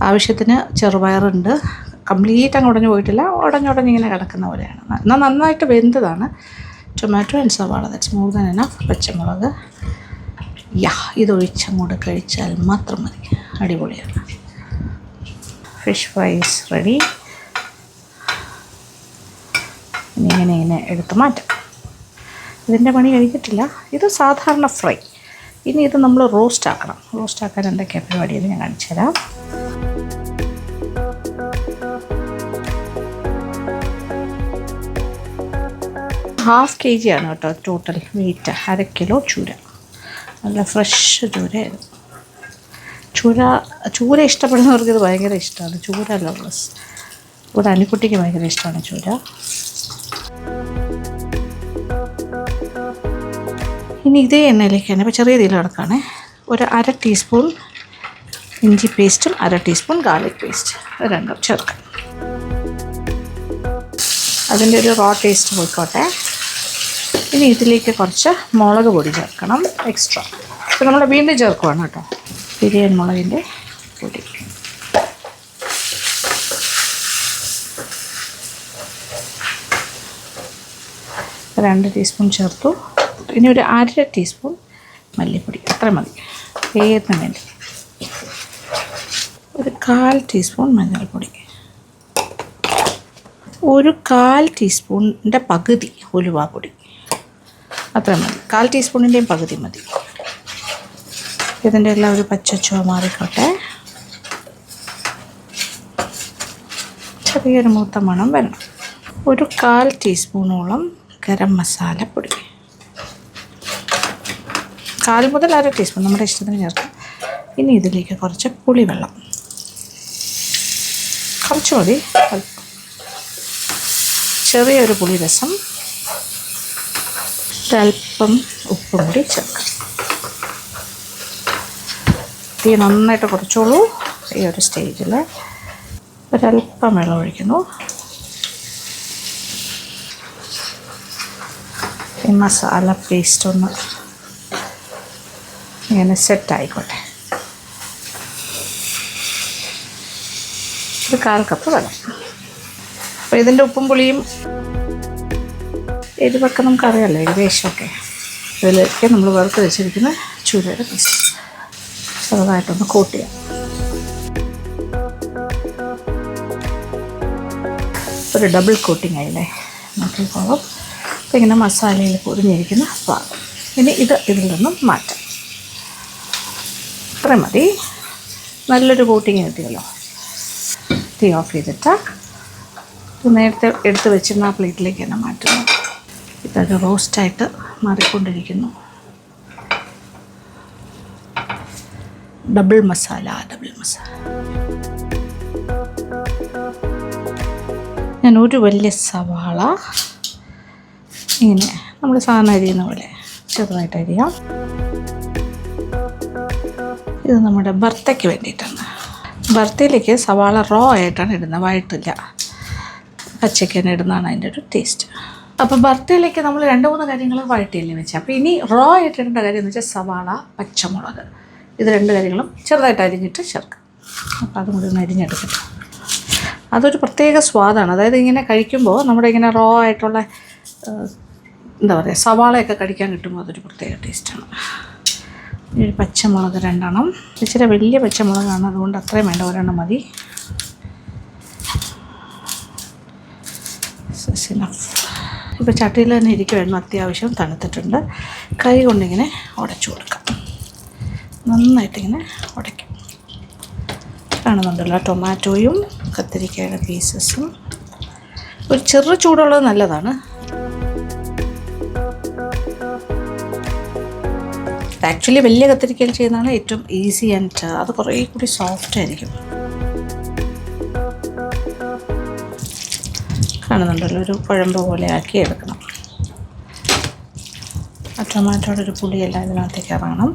ആവശ്യത്തിന് ചെറുപയറുണ്ട്, കംപ്ലീറ്റ് അങ്ങ് ഉടഞ്ഞു പോയിട്ടില്ല, ഉടഞ്ഞിങ്ങനെ കിടക്കുന്ന പോലെയാണ്. എന്നാൽ നന്നായിട്ട് വെന്തതാണ്. ടൊമാറ്റോ ആൻഡ് സവാള, ദാറ്റ്സ് മോർ ദാൻ എനഫ്. പച്ചമുളക്, ഇതൊഴിച്ചങ്ങോട്ട് കഴിച്ചാൽ മാത്രം മതി, അടിപൊളിയാണ്. Fish fries ready. ഇങ്ങനെ എടുത്ത് മാറ്റാം. ഇതിൻ്റെ പണി കഴിഞ്ഞിട്ടില്ല. ഇത് സാധാരണ ഫ്രൈ. ഇനി ഇത് നമ്മൾ റോസ്റ്റ് ആക്കണം. റോസ്റ്റ് ആക്കാൻ എന്തൊക്കെയാണ് പരിപാടിയെന്ന് ഞാൻ കാണിച്ചു തരാം. ½ kg ആണ് കേട്ടോ ടോട്ടൽ വെയിറ്റ്. 1/2 കിലോ ചൂര, നല്ല ഫ്രഷ് ചൂരയായിരുന്നു. ചൂര ഇഷ്ടപ്പെടുന്നവർക്ക് ഇത് ഭയങ്കര ഇഷ്ടമാണ്. ചൂര ലവേഴ്സ്, ഇവിടെ അനിക്കുട്ടിക്ക് ഭയങ്കര ഇഷ്ടമാണ് ചൂര. ഇനി ഇതേ എണ്ണയിലേക്കാണ് ഇപ്പോൾ ചെറിയ തീയിൽ കിടക്കുകയാണ്. ഒരു 1/2 ടീസ്പൂൺ ഇഞ്ചി പേസ്റ്റും 1/2 ടീസ്പൂൺ ഗാർലിക് പേസ്റ്റ് രണ്ടും ചേർക്കാം. അതിൻ്റെ ഒരു റോ ടേസ്റ്റ് പോയിക്കോട്ടെ. ഇനി ഇതിലേക്ക് കുറച്ച് മുളക് പൊടി ചേർക്കണം, എക്സ്ട്രാ. അപ്പോൾ നമ്മൾ വീണ്ടും ചേർക്കുവാണ് കേട്ടോ, ബിരിയാണി മുളകിൻ്റെ പൊടി. 2 ടീസ്പൂൺ ചേർത്തു. ഇനി ഒരു 1/2 ടീസ്പൂൺ മല്ലിപ്പൊടി, അത്ര മതി ഏതിന് വേണ്ടി. ഒരു 1/4 ടീസ്പൂൺ മഞ്ഞൾപ്പൊടി, ഒരു 1/4 ടീസ്പൂണിൻ്റെ പകുതി ഉലുവാപ്പൊടി, അത്ര മതി. 1/4 ടീസ്പൂണിൻ്റെയും പകുതി മതി. ഇതിൻ്റെ എല്ലാം ഒരു പച്ചച്ചുവ മാറിക്കോട്ടെ. ചെറിയൊരു മൂത്ത മണം വരണം. ഒരു 1/4 ടീസ്പൂണോളം ഗരം മസാലപ്പൊടി, 1/4 മുതൽ 1/2 ടീസ്പൂൺ നമ്മുടെ ഇഷ്ടത്തിന് ചേർക്കാം. ഇനി ഇതിലേക്ക് കുറച്ച് പുളിവെള്ളം, കുറച്ച് മതി, ചെറിയൊരു പുളിരസം, ഒരല്പം ഉപ്പും കൂടി ചേർക്കാം. തീ നന്നായിട്ട് കുറച്ചോളൂ. ഈ ഒരു സ്റ്റേജിൽ ഒരല്പം വെള്ളം ഒഴിക്കുന്നു. ഈ മസാല പേസ്റ്റ് ഒന്ന് ഇങ്ങനെ സെറ്റായിക്കോട്ടെ. ഒരു 1/4 കപ്പ് വെള്ളം. അപ്പോൾ ഇതിൻ്റെ ഉപ്പും പുളിയും എരിവൊക്കെ നമുക്കറിയാമല്ലോ, ഏകദേശമൊക്കെ. ഇതിലേക്ക് നമ്മൾ വറുത്ത് വെച്ചിരിക്കുന്ന ചൂരയുടെ പീസ് ചെറുതായിട്ടൊന്ന് കോട്ട് ചെയ്യാം. ഒരു ഡബിൾ കോട്ടിങ് ആയില്ലേ, നോക്കിക്കോളും. അപ്പോൾ ഇങ്ങനെ മസാലയിൽ പൊതിഞ്ഞിരിക്കുന്ന ഭാഗം. ഇനി ഇതിൽ നിന്നും മാറ്റാം. ഇത്ര മതി. നല്ലൊരു കോട്ടിങ് കിട്ടിയല്ലോ. തീ ഓഫ് ചെയ്തിട്ട് നേരത്തെ എടുത്ത് വെച്ചിരുന്ന ആ പ്ലേറ്റിലേക്ക് തന്നെ മാറ്റുന്നു. ഇതൊരു റോസ്റ്റായിട്ട് മാറിക്കൊണ്ടിരിക്കുന്നു. ഡബിൾ മസാല. ഞാൻ ഒരു വലിയ സവാള ഇങ്ങനെ നമ്മൾ സാധാരണ അരിയുന്ന പോലെ ചെറുതായിട്ട് അരിയാം. ഇത് നമ്മുടെ ഭർത്തയ്ക്ക് വേണ്ടിയിട്ടാണ്. ഭർത്തയിലേക്ക് സവാള റോ ആയിട്ടാണ് ഇടുന്നത്, വഴറ്റില്ല, പച്ചയ്ക്ക് തന്നെ ഇടുന്നതാണ് അതിൻ്റെ ഒരു ടേസ്റ്റ്. അപ്പോൾ ഭർത്തയിലേക്ക് നമ്മൾ 2-3 കാര്യങ്ങൾ വഴറ്റിയല്ലേ വെച്ചാൽ. അപ്പോൾ ഇനി റോ ആയിട്ട് ഇടേണ്ട കാര്യം എന്ന് വെച്ചാൽ സവാള, പച്ചമുളക്, ഇത് 2 കാര്യങ്ങളും ചെറുതായിട്ട് അരിഞ്ഞിട്ട് ചേർക്കാം. അപ്പോൾ അതും കൂടി ഒന്ന് അരിഞ്ഞെടുക്കട്ടെ. അതൊരു പ്രത്യേക സ്വാദാണ്. അതായത് ഇങ്ങനെ കഴിക്കുമ്പോൾ നമ്മുടെ ഇങ്ങനെ റോ ആയിട്ടുള്ള എന്താ പറയുക സവാളയൊക്കെ കടിക്കാൻ കിട്ടുമ്പോൾ അതൊരു പ്രത്യേക ടേസ്റ്റാണ്. ഒരു പച്ചമുളക് 2 എണ്ണം, ഇച്ചിരി വലിയ പച്ചമുളകാണ്, അതുകൊണ്ട് അത്രയും വേണ്ട, 1 എണ്ണം മതി. ഇപ്പോൾ ചട്ടിയിൽ തന്നെ ഇരിക്കുമായിരുന്നു, അത്യാവശ്യം തണുത്തിട്ടുണ്ട്. കൈ കൊണ്ടിങ്ങനെ ഉടച്ചു കൊടുക്കാം. നന്നായിട്ടിങ്ങനെ ഉടയ്ക്കും. കാണുന്നുണ്ടല്ലോ ടൊമാറ്റോയും കത്തിരിക്കയുടെ പീസസും. ഒരു ചെറു ചൂടുള്ളത് നല്ലതാണ്. ആക്ച്വലി വലിയ കത്തിരിക്കയിൽ ചെയ്യുന്നതാണ് ഏറ്റവും ഈസി ആൻഡ് അത് കുറേ കൂടി സോഫ്റ്റ് ആയിരിക്കും. കാണുന്നുണ്ടല്ലോ, ഒരു കുഴമ്പ് പോലെ ആക്കി എടുക്കണം. ആ ടൊമാറ്റോയുടെ ഒരു പുളിയെല്ലാം ഇതിനകത്തേക്ക് ഇറങ്ങണം.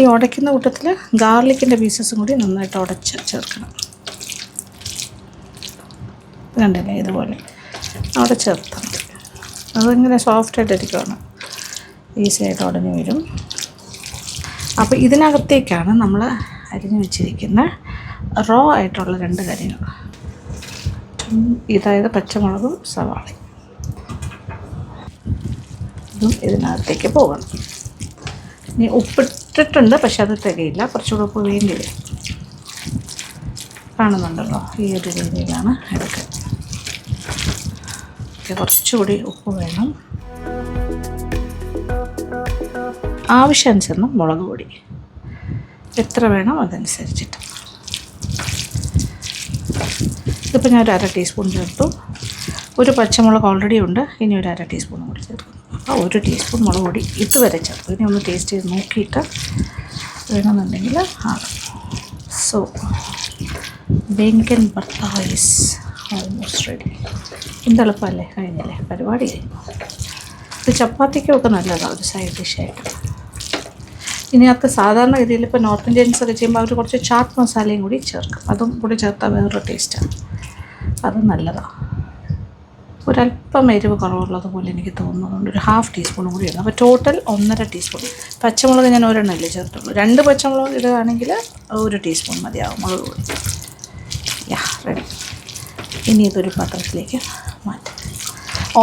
ഈ ഉടയ്ക്കുന്ന കൂട്ടത്തിൽ ഗാർലിക്കിൻ്റെ പീസസും കൂടി നന്നായിട്ട് ഉടച്ച് ചേർക്കണം. കണ്ടില്ലേ, ഇതുപോലെ അവിടെ ചേർത്താൽ മതി. അതിങ്ങനെ സോഫ്റ്റായിട്ടിരിക്കുകയാണ്, ഈസി ആയിട്ട് ഉടഞ്ഞു വരും. അപ്പോൾ ഇതിനകത്തേക്കാണ് നമ്മൾ അരിഞ്ഞു വെച്ചിരിക്കുന്ന റോ ആയിട്ടുള്ള 2 കാര്യങ്ങൾ, ഇതായത് പച്ചമുളകും സവാളയും. ഇതും ഇതിനകത്തേക്ക് പോകണം. ഇനി ഉപ്പിട്ടിട്ടുണ്ട്, പക്ഷെ അത് തികയില്ല, കുറച്ചുകൂടെ ഉപ്പ് വേണ്ടി വരും. കാണുന്നുണ്ടല്ലോ, ഈ ഒരു രീതിയിലാണ് എടുക്കുക. കുറച്ചുകൂടി ഉപ്പ് വേണം. ആവശ്യാനുസരണം മുളക് പൊടി എത്ര വേണം അതനുസരിച്ചിട്ട്. ഇതിപ്പോൾ ഞാൻ ഒരു 1/2 ടീസ്പൂൺ ചേർത്തു. ഒരു പച്ചമുളക് ഓൾറെഡി ഉണ്ട്, ഇനി ഒരു 1/2 ടീസ്പൂൺ കൂടി ചേർക്കും. അപ്പോൾ 1 ടീസ്പൂൺ മുളക് പൊടി ഇതുവരെ ചേർത്തു. ഇനി ഒന്ന് ടേസ്റ്റ് ചെയ്ത് നോക്കിയിട്ട് വേണമെന്നുണ്ടെങ്കിൽ ആകും. So baingan bharta is almost ready. എന്തെളുപ്പമല്ലേ, കഴിഞ്ഞല്ലേ, പരിപാടി കഴിഞ്ഞു. ഇത് ചപ്പാത്തിക്കൊക്കെ നല്ലതാണ് ഒരു സൈഡ് ഡിഷായിട്ട്. ഇതിനകത്ത് സാധാരണ രീതിയിൽ ഇപ്പോൾ നോർത്ത് ഇന്ത്യൻസൊക്കെ ചെയ്യുമ്പോൾ അവർ കുറച്ച് ചാറ്റ് മസാലയും കൂടി ചേർക്കും. അതും കൂടി ചേർത്താൽ വേറൊരു ടേസ്റ്റാണ്, അത് നല്ലതാണ്. ഒരല്പം എരിവ് കുറവുള്ളതുപോലെ എനിക്ക് തോന്നുന്നതുകൊണ്ട് ഒരു 1/2 ടീസ്പൂണും കൂടി ഇടണം. അപ്പോൾ ടോട്ടൽ 1.5 ടീസ്പൂൺ. പച്ചമുളക് ഞാൻ 1 എണ്ണമല്ലേ ചേർത്തുള്ളൂ. 2 പച്ചമുളക് ഇടുകയാണെങ്കിൽ 1 ടീസ്പൂൺ മതിയാവും മുളക് പൊടി. യാ റെഡി. ഇനി ഇതൊരു പാത്രത്തിലേക്ക് മാറ്റാം.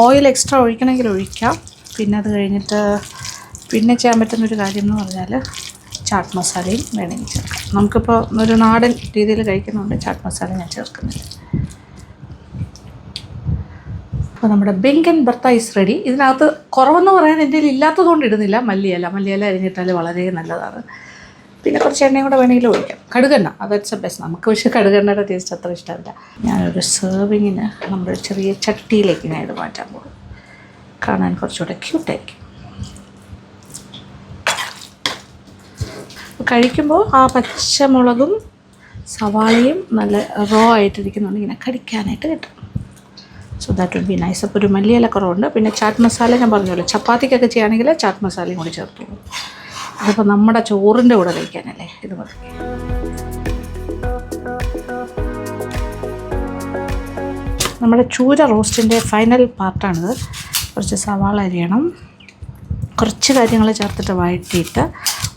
ഓയിൽ എക്സ്ട്രാ ഒഴിക്കണമെങ്കിൽ ഒഴിക്കാം. പിന്നെ അത് കഴിഞ്ഞിട്ട് പിന്നെ ചെയ്യാൻ പറ്റുന്നൊരു കാര്യം എന്ന് പറഞ്ഞാൽ ചാട്ട് മസാലയും വേണമെങ്കിൽ ചേർക്കാം. നമുക്കിപ്പോൾ ഒരു നാടൻ രീതിയിൽ കഴിക്കുന്നുണ്ട് ചാട്ട് മസാല ഞാൻ ചേർക്കുന്നില്ല. അപ്പോൾ നമ്മുടെ ബെങ്കൻ ഭർത്ത ഈസ് റെഡി. ഇതിനകത്ത് കുറവെന്ന് പറയാൻ എൻ്റെ കയ്യിൽ ഇല്ലാത്തതുകൊണ്ട് ഇടുന്നില്ല. മല്ലിയില അരിഞ്ഞിട്ടാൽ വളരെ നല്ലതാണ്. പിന്നെ കുറച്ച് എണ്ണയും കൂടെ വേണമെങ്കിലും ഒഴിക്കാം. കടുകെണ്ണ അതൊക്കെ ബെസ്റ്റ്. നമുക്ക് പക്ഷേ കടുകെണ്ണയുടെ ടേസ്റ്റ് അത്ര ഇഷ്ടമല്ല. ഞാനൊരു സെർവിങ്ങിന് നമ്മുടെ ചെറിയ ചട്ടിയിലേക്ക് ഞാൻ ഇത് മാറ്റാൻ പോകും. കാണാൻ കുറച്ചുകൂടെ ക്യൂട്ടായിരിക്കും. കഴിക്കുമ്പോൾ ആ പച്ചമുളകും സവാളയും നല്ല റോ ആയിട്ടിരിക്കുന്നുണ്ട്, ഇങ്ങനെ കടിക്കാനായിട്ട് കിട്ടും. So that would be nice. അപ്പോൾ ഒരു മല്ലിയില കുറവുണ്ട്. പിന്നെ ചാറ്റ് മസാല ഞാൻ പറഞ്ഞല്ലോ, ചപ്പാത്തിക്കൊക്കെ ചെയ്യുകയാണെങ്കിൽ ചാറ്റ് മസാലയും കൂടി ചേർത്തോളൂ. അതിപ്പോൾ നമ്മുടെ ചോറിൻ്റെ കൂടെ കഴിക്കാനല്ലേ ഇത് മതി. നമ്മുടെ ചൂര റോസ്റ്റിൻ്റെ ഫൈനൽ പാർട്ടാണിത്. കുറച്ച് സവാള അരിയണം, കുറച്ച് കാര്യങ്ങൾ ചേർത്തിട്ട് വഴറ്റിയിട്ട്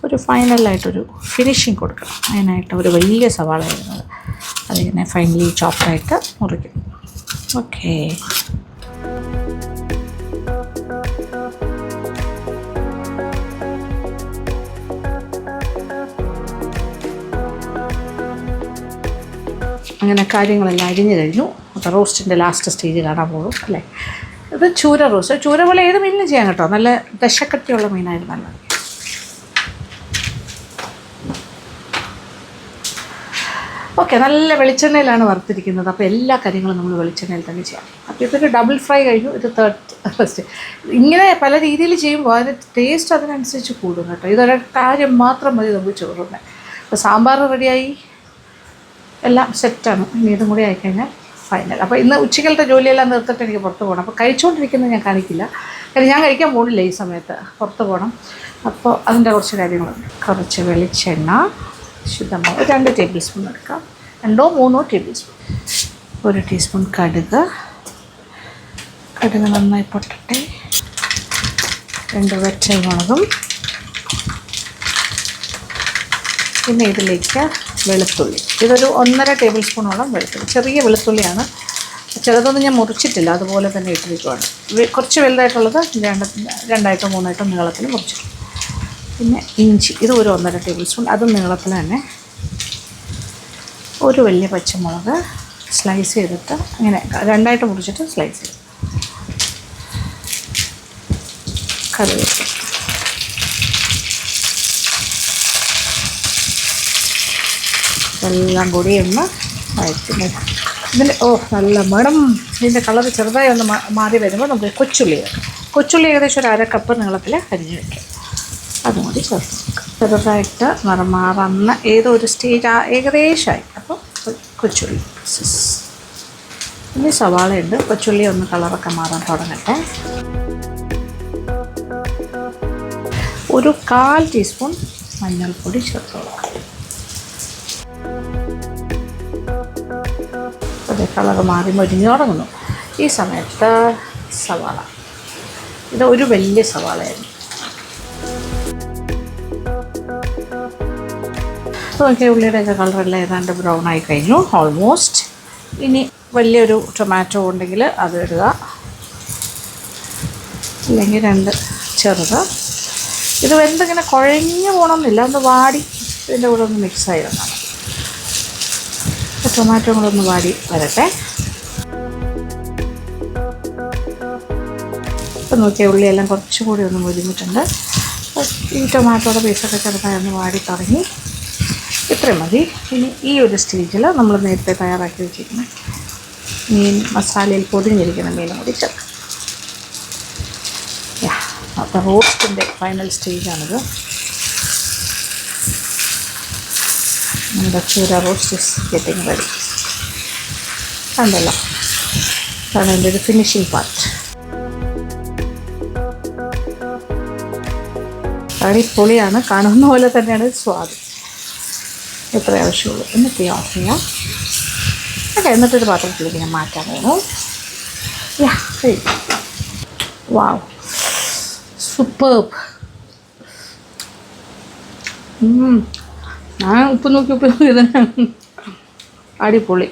ഒരു ഫൈനലായിട്ടൊരു ഫിനിഷിങ് കൊടുക്കണം. അതിനായിട്ട് ഒരു വലിയ സവാള വരുന്നത് അതിങ്ങനെ ഫൈനലി ചോപ്പായിട്ട് മുറിക്കും. ഓക്കേ, അങ്ങനെ കാര്യങ്ങളെല്ലാം അരിഞ്ഞു കഴിഞ്ഞു. അപ്പോൾ റോസ്റ്റിൻ്റെ ലാസ്റ്റ് സ്റ്റേജ് കാണാൻ പോകും അല്ലേ. ഇത് ചൂര റോസ്റ്റ്. ചൂര പോലെ ഏത് മീനിനും ചെയ്യാം കേട്ടോ. നല്ല ദശക്കട്ടിയുള്ള മീനായിരുന്നു നല്ലത്. ഓക്കെ, നല്ല വെളിച്ചെണ്ണയിലാണ് വറുത്തിരിക്കുന്നത്. അപ്പോൾ എല്ലാ കാര്യങ്ങളും നമ്മൾ വെളിച്ചെണ്ണയിൽ തന്നെ ചെയ്യാം. അപ്പോൾ ഇതൊരു ഡബിൾ ഫ്രൈ കഴിഞ്ഞു. ഇത് ഫസ്റ്റ് ഇങ്ങനെ പല രീതിയിൽ ചെയ്യുമ്പോൾ അതിന് ടേസ്റ്റ് അതിനനുസരിച്ച് കൂടും കേട്ടോ. ഇതൊരു കാര്യം മാത്രം മതി നമുക്ക് ചോറുണ്ട്. അപ്പോൾ സാമ്പാർ റെഡിയായി, എല്ലാം സെറ്റാണ്. ഇനി ഇതും കൂടി ആയിക്കഴിഞ്ഞാൽ ഫൈനൽ. അപ്പോൾ ഇന്ന് ഉച്ചക്കലത്തെ ജോലിയെല്ലാം നിർത്തിയിട്ട് എനിക്ക് പുറത്ത് പോകണം. അപ്പോൾ കഴിച്ചുകൊണ്ടിരിക്കുന്നത് ഞാൻ കാണിക്കില്ല, കാരണം ഞാൻ കഴിക്കാൻ പോകുന്നില്ല ഈ സമയത്ത്, പുറത്ത് പോകണം. അപ്പോൾ അതിൻ്റെ കുറച്ച് കാര്യങ്ങളുണ്ട്. കുറച്ച് വെളിച്ചെണ്ണ ശുദ്ധമായ 2 ടേബിൾ സ്പൂൺ എടുക്കാം. 2-3 ടേബിൾ സ്പൂൺ. 1 ടീസ്പൂൺ കടുക് നന്നായി പൊട്ടട്ടെ. 2 വറ്റൽമുളകും. പിന്നെ ഇതിലേക്ക് വെളുത്തുള്ളി. ഇതൊരു 1.5 ടേബിൾ സ്പൂണോളം വെളുത്തുള്ളി. ചെറിയ വെളുത്തുള്ളിയാണ്, ചിലതൊന്നും ഞാൻ മുറിച്ചിട്ടില്ല, അതുപോലെ തന്നെ ഇട്ടിരിക്കുവാണ്. കുറച്ച് വലുതായിട്ടുള്ളത് 2-3 നീളത്തിൽ മുറിച്ചിട്ടു. പിന്നെ ഇഞ്ചി, ഇത് ഒരു 1.5 ടേബിൾ സ്പൂൺ, അതും നീളത്തിൽ തന്നെ. ഒരു വലിയ പച്ചമുളക് സ്ലൈസ് ചെയ്തിട്ട് ഇങ്ങനെ 2ആയിട്ട് മുറിച്ചിട്ട് സ്ലൈസ് ചെയ്തു. കറിവേപ്പില, എല്ലാം കൂടി ഒന്ന് വഴറ്റി. ഇതിൻ്റെ നല്ല മണം. ഇതിൻ്റെ കളർ ചെറുതായി ഒന്ന് മാറി വരുമ്പോൾ നമുക്ക് കൊച്ചുള്ളി ഏകദേശം 1/2 കപ്പ് നീളത്തിൽ അരിഞ്ഞ് വയ്ക്കാം. അതും കൂടി ചേർത്ത് നോക്കാം. ചെറുതായിട്ട് നിറം മാറുന്ന ഏതോ ഒരു സ്റ്റേജ് ഏകദേശമായി. അപ്പോൾ കൊച്ചുള്ളി, ഇനി സവാളയുണ്ട്. കൊച്ചുള്ളി ഒന്ന് കളറൊക്കെ മാറാൻ തുടങ്ങട്ടെ. ഒരു 1/4 ടീസ്പൂൺ മഞ്ഞൾപ്പൊടി ചേർത്ത് കൊടുക്കാം. അത് കളർ മാറി മൊരിഞ്ഞ് തുടങ്ങുന്നു. ഈ സമയത്ത് സവാള, ഇത് ഒരു വലിയ സവാളയായിരുന്നു. നോക്കിയ ഉള്ളിയുടെയൊക്കെ കളറെല്ലാം ഏതാണ്ട് ബ്രൗൺ ആയി കഴിഞ്ഞു ഓൾമോസ്റ്റ്. ഇനി വലിയൊരു ടൊമാറ്റോ ഉണ്ടെങ്കിൽ അത് ഇടുക, അല്ലെങ്കിൽ 2 ചെറുത്. ഇത് വെന്തിങ്ങനെ കുഴഞ്ഞു പോകണമെന്നില്ല, ഒന്ന് വാടി ഇതിൻ്റെ കൂടെ ഒന്ന് മിക്സായി വന്നാൽ മതി. ടൊമാറ്റോ കൂടെ ഒന്ന് വാടി വരട്ടെ. ഇപ്പം നോക്കിയാൽ ഉള്ളിയെല്ലാം കുറച്ചും കൂടി ഒന്ന് മുരിഞ്ഞിട്ടുണ്ട്. ഈ ടൊമാറ്റോയുടെ പീസൊക്കെ ചെറുതായി ഒന്ന് വാടി തുടങ്ങി. ഇത്രയും മതി. ഇനി ഈ ഒരു സ്റ്റേജിൽ നമ്മൾ നേരത്തെ തയ്യാറാക്കി വെച്ചിരിക്കുന്ന മീൻ, മസാലയിൽ പൊതിഞ്ഞിരിക്കുന്ന മീനും കൂടി ചേർക്കാം. അപ്പോൾ റോസ്റ്റിൻ്റെ ഫൈനൽ സ്റ്റേജാണിത്. നമ്മുടെ ചൂര റോസ്റ്റ് ഇസ് ഗെറ്റിംഗ് റെഡി. കണ്ടല്ലോ, അതാണ് എൻ്റെ ഒരു ഫിനിഷിംഗ് പാർട്ട്. അടിപൊളിയാണ്, കാണുന്ന പോലെ തന്നെയാണ് സ്വാദ്. എത്ര ആവശ്യമുള്ളൂ. എന്നിട്ട് ഓഫ് ചെയ്യാം. ഓക്കെ, എന്നിട്ടൊരു പാത്രത്തിലേക്ക് ഞാൻ മാറ്റാൻ പോകുന്നു. വാവ്, സൂപ്പർബ്. ഞാൻ ഉപ്പ് നോക്കി തന്നെ അടിപൊളി.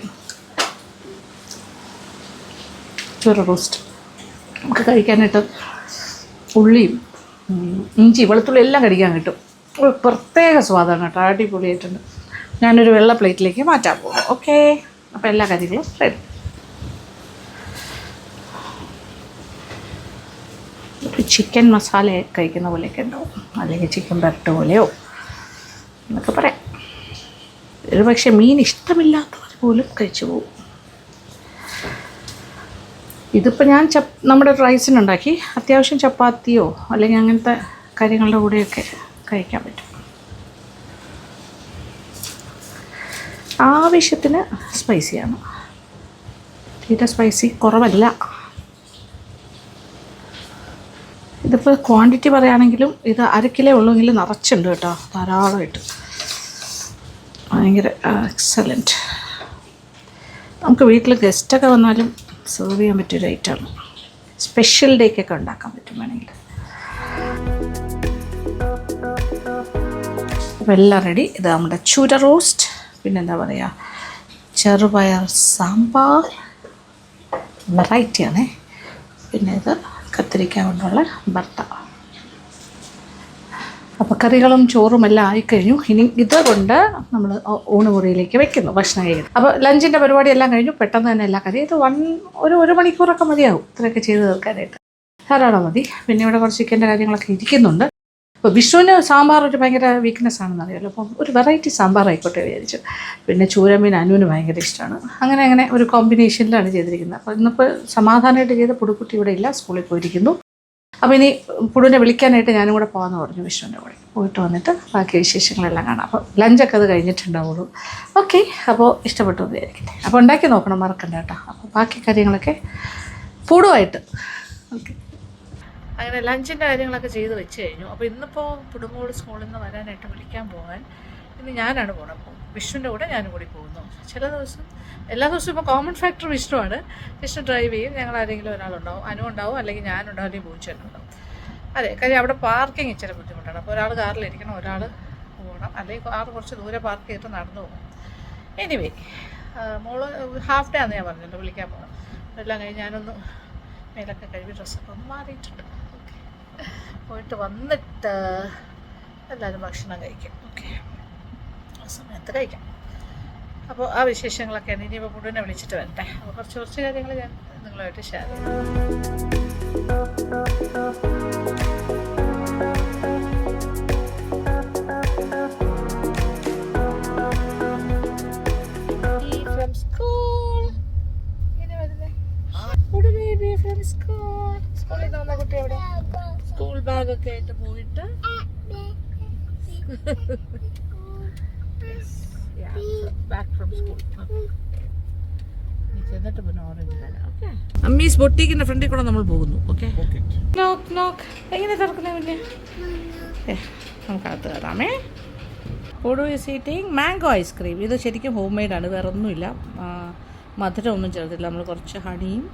ചൂര റോസ്റ്റ് നമുക്ക് കഴിക്കാനായിട്ട് ഉള്ളിയും ഇഞ്ചി വെളുത്തുള്ളി എല്ലാം കഴിക്കാൻ കിട്ടും. ഒരു പ്രത്യേക സ്വാദാണ് കേട്ടോ, അടിപൊളിയായിട്ടുണ്ട്. ഞാനൊരു വെള്ള പ്ലേറ്റിലേക്ക് മാറ്റാൻ പോകും. ഓക്കെ, അപ്പോൾ എല്ലാ കാര്യങ്ങളും റെഡി. ചിക്കൻ മസാല കഴിക്കുന്ന പോലെയൊക്കെ ഉണ്ടാവും, അല്ലെങ്കിൽ ചിക്കൻ ബരട്ട് പോലെയോ എന്നൊക്കെ പറയാം. ഒരു പക്ഷേ മീൻ ഇഷ്ടമില്ലാത്തവർ പോലും കഴിച്ചു പോകും. ഇതിപ്പോൾ ഞാൻ നമ്മുടെ റൈസിനുണ്ടാക്കി അത്യാവശ്യം ചപ്പാത്തിയോ അല്ലെങ്കിൽ അങ്ങനത്തെ കാര്യങ്ങളുടെ കൂടെയൊക്കെ കഴിക്കാൻ പറ്റും. ആവശ്യത്തിന് സ്പൈസിയാണ്, തീരെ സ്പൈസി കുറവല്ല. ഇതിപ്പോൾ ക്വാണ്ടിറ്റി പറയുകയാണെങ്കിലും ഇത് 1/2 കിലോ ഉള്ളെങ്കിൽ നിറച്ചുണ്ട് കേട്ടോ, ധാരാളമായിട്ട്. ഭയങ്കര എക്സലൻറ്റ്. നമുക്ക് വീട്ടിൽ ഗസ്റ്റൊക്കെ വന്നാലും സെർവ് ചെയ്യാൻ പറ്റിയൊരു ഐറ്റമാണ്. സ്പെഷ്യൽ ഡേക്കൊക്കെ ഉണ്ടാക്കാൻ പറ്റും വേണമെങ്കിൽ. അപ്പോൾ എല്ലാം റെഡി. ഇത് നമ്മുടെ ചൂര റോസ്റ്റ്, പിന്നെന്താ പറയുക, ചെറുപയർ സാമ്പാർ, വെറൈറ്റിയാണേ. പിന്നെ ഇത് കത്തിരിക്ക കൊണ്ടുള്ള ഭർത്ത. അപ്പോൾ കറികളും ചോറും എല്ലാം ആയിക്കഴിഞ്ഞു. ഇനി ഇതുകൊണ്ട് നമ്മൾ ഊണുമുറിയിലേക്ക് വെക്കുന്നു, ഭക്ഷണം കഴിക്കുന്നു. അപ്പോൾ ലഞ്ചിൻ്റെ പരിപാടി എല്ലാം കഴിഞ്ഞു. പെട്ടെന്ന് തന്നെ എല്ലാ കറിയും ഇത് ഒരു മണിക്കൂറൊക്കെ മതിയാവും ഇത്രയൊക്കെ ചെയ്ത് തീർക്കാനായിട്ട്, ധാരാളം മതി. പിന്നെ ഇവിടെ കുറച്ച് ചിക്കൻ്റെ കാര്യങ്ങളൊക്കെ ഇരിക്കുന്നുണ്ട്. അപ്പോൾ വിഷുവിന് സാമ്പാർ ഒരു ഭയങ്കര വീക്ക്നെസ് ആണെന്ന് അറിയാമല്ലോ, അപ്പം ഒരു വെറൈറ്റി സാമ്പാർ ആയിക്കോട്ടെ വിചാരിച്ചു. പിന്നെ ചൂരമീൻ അനുവിന് ഭയങ്കര ഇഷ്ടമാണ്. അങ്ങനെ ഒരു കോമ്പിനേഷനിലാണ് ചെയ്തിരിക്കുന്നത്. അപ്പോൾ ഇന്നിപ്പോൾ സമാധാനമായിട്ട് ചെയ്ത പുടുക്കുട്ടി ഇവിടെ ഇല്ല, സ്കൂളിൽ പോയിരിക്കുന്നു. അപ്പോൾ ഇനി പുടുവിനെ വിളിക്കാനായിട്ട് ഞാനും കൂടെ പോകാമെന്ന് പറഞ്ഞു, വിഷുവിൻ്റെ കൂടെ പോയിട്ട് വന്നിട്ട് ബാക്കി വിശേഷങ്ങളെല്ലാം കാണാം. അപ്പോൾ ലഞ്ചൊക്കെ അത് കഴിഞ്ഞിട്ടുണ്ടാവുള്ളൂ. ഓക്കെ, അപ്പോൾ ഇഷ്ടപ്പെട്ടു എന്ന് വിചാരിക്കട്ടെ. അപ്പോൾ ഉണ്ടാക്കി നോക്കണം, മറക്കണ്ട കേട്ടോ. അപ്പോൾ ബാക്കി കാര്യങ്ങളൊക്കെ പുടുവായിട്ട്. ഓക്കെ, അങ്ങനെ ലഞ്ചിൻ്റെ കാര്യങ്ങളൊക്കെ ചെയ്ത് വെച്ച് കഴിഞ്ഞു. അപ്പോൾ ഇന്നിപ്പോൾ പുടുങ്ങോട് സ്കൂളിൽ നിന്ന് വരാനായിട്ട് വിളിക്കാൻ പോകാൻ ഇന്ന് ഞാനാണ് പോകണം. അപ്പോൾ വിഷ്ണുവിൻ്റെ കൂടെ ഞാനും കൂടി പോകുന്നു. ചില ദിവസം, എല്ലാ ദിവസവും ഇപ്പോൾ കോമൺ ഫാക്ടർ വിഷ്ണുവാണ്. വിഷ്ണു ഡ്രൈവ് ചെയ്യും, ഞങ്ങൾ ആരെങ്കിലും ഒരാളുണ്ടാവും, അനുണ്ടാവും, അല്ലെങ്കിൽ ഞാനുണ്ടാവും, അല്ലെങ്കിൽ പൂച്ചനുണ്ടാവും. അതെ, കാര്യം അവിടെ പാർക്കിംഗ് ഇച്ചിരി ബുദ്ധിമുട്ടാണ്. അപ്പോൾ ഒരാൾ കാറിലിരിക്കണം, ഒരാൾ പോകണം, അല്ലെങ്കിൽ കാർ കുറച്ച് ദൂരെ പാർക്ക് ചെയ്തിട്ട് നടന്നു പോകും. എനിവേ, മോള് ഹാഫ് ഡേ ആണെന്ന് ഞാൻ പറഞ്ഞല്ലോ, വിളിക്കാൻ പോകണം. എല്ലാം കഴിഞ്ഞ് ഞാനൊന്ന് മേലൊക്കെ കഴുകി ഡ്രസ്സൊക്കെ ഒന്ന് മാറിയിട്ടുണ്ട്. ഓക്കെ, പോയിട്ട് വന്നിട്ട് എല്ലാവരും ഭക്ഷണം കഴിക്കും. ഓക്കെ, ആ സമയത്ത് കഴിക്കാം. അപ്പോൾ ആ വിശേഷങ്ങളൊക്കെയാണ്. ഇനിയിപ്പോൾ പുടുവിനെ വിളിച്ചിട്ട് വരട്ടെ. അപ്പോൾ കുറച്ച് കാര്യങ്ങൾ ഞാൻ നിങ്ങളുമായിട്ട് ഷെയർ ചെയ്യാം. സ്കൂളിൽ നിന്ന് വന്ന കുട്ടി എവിടെ? സ്കൂൾ ബാഗൊക്കെ ആയിട്ട് പോയിട്ട് ബാക്ക് ഫ്രം സ്കൂൾ. ചെന്നിട്ട് പിന്നെ ഓറഞ്ച് തരാം. ഓക്കെ, അമ്മീസ് ബൊട്ടീക്കിന്റെ ഫ്രണ്ടിൽ കൂടെ നമ്മൾ പോകുന്നു. ഓക്കെ, നോക്ക് നോക്ക്. എങ്ങനെ തുറക്കുന്ന പിന്നെ നമുക്കകത്ത് കയറാമേ. ഓടു ഈസ് ഈറ്റിംഗ് മാംഗോ ഐസ്ക്രീം. ഇത് ശരിക്കും ഹോം മെയ്ഡാണ്, വേറെ ഒന്നുമില്ല, മധുരം ഒന്നും ചേർത്തില്ല. നമ്മൾ കുറച്ച് ഹണിയും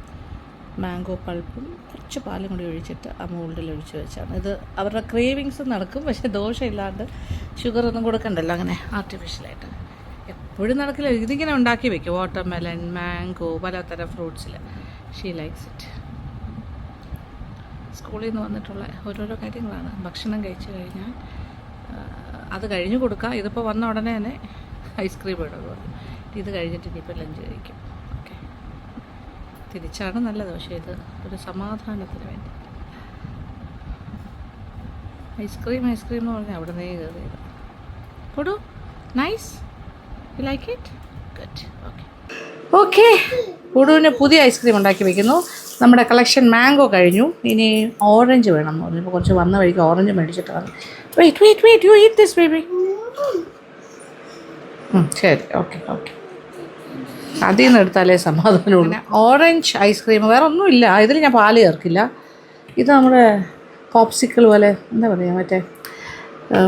മാംഗോ പൾപ്പും കുറച്ച് പാലും കൂടി ഒഴിച്ചിട്ട് ആ മോൾഡിൽ ഒഴിച്ച് വെച്ചാണ്. ഇത് അവരുടെ ക്രേവിങ്സ് നടക്കും, പക്ഷേ ദോഷമില്ലാണ്ട് ഷുഗറൊന്നും കൊടുക്കണ്ടല്ലോ അങ്ങനെ ആർട്ടിഫിഷ്യലായിട്ട്. എപ്പോഴും നടക്കില്ല, ഇതിങ്ങനെ ഉണ്ടാക്കി വെക്കും. വാട്ടർമെലൺ, മാംഗോ, പലതരം ഫ്രൂട്ട്സിൽ. She likes it. സ്കൂളിൽ നിന്ന് വന്നിട്ടുള്ള ഓരോരോ കാര്യങ്ങളാണ്. ഭക്ഷണം കഴിച്ചു കഴിഞ്ഞാൽ അത് കഴിഞ്ഞ് കൊടുക്കുക. ഇതിപ്പോൾ വന്ന ഉടനെ തന്നെ ഐസ്ക്രീം ഇടുന്നത് പറഞ്ഞു. ഇത് കഴിഞ്ഞിട്ട് ഇനിയിപ്പോൾ ലഞ്ച് കഴിക്കും. ഓക്കെ, തിരിച്ചാണ് നല്ലത്, പക്ഷേ ഇത് ഒരു സമാധാനത്തിന് വേണ്ടി. ഐസ്ക്രീം എന്ന് പറഞ്ഞാൽ അവിടെ നിന്ന് കയറിയത്. കൊടു nice, you like it? Good. Okay okay, പുടുവിന് പുതിയ ഐസ്ക്രീം ഉണ്ടാക്കി വയ്ക്കുന്നു. നമ്മുടെ കളക്ഷൻ മാംഗോ കഴിഞ്ഞു, ഇനി ഓറഞ്ച് വേണം എന്ന് പറഞ്ഞു. ഇപ്പോൾ കുറച്ച് വന്ന വഴിക്ക് ഓറഞ്ച് മേടിച്ചിട്ട് വന്നു. Wait you eat this baby. ശരി, ഓക്കെ. അതിൽ നിന്ന് എടുത്താലേ സമാധാനമുള്ളൂ. ഓറഞ്ച് ഐസ്ക്രീം, വേറെ ഒന്നുമില്ല ഇതിൽ. ഞാൻ പാല് ചേർക്കില്ല. ഇത് നമ്മുടെ പോപ്സിക്കിൾ പോലെ, എന്താ പറയുക, മറ്റേ